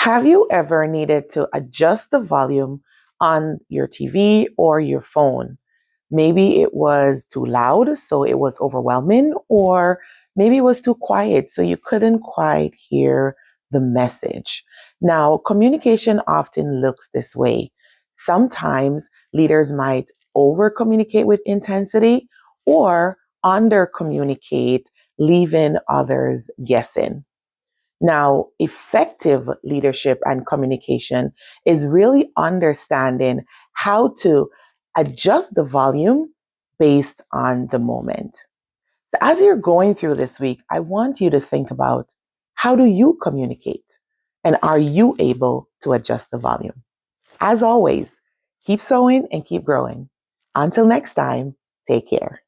Have you ever needed to adjust the volume on your TV or your phone? Maybe it was too loud, so it was overwhelming, or maybe it was too quiet, so you couldn't quite hear the message. Now, communication often looks this way. Sometimes leaders might over communicate with intensity or under communicate, leaving others guessing. Now, effective leadership and communication is really understanding how to adjust the volume based on the moment. So as you're going through this week, I want you to think about, how do you communicate? And are you able to adjust the volume? As always, keep sowing and keep growing. Until next time, take care.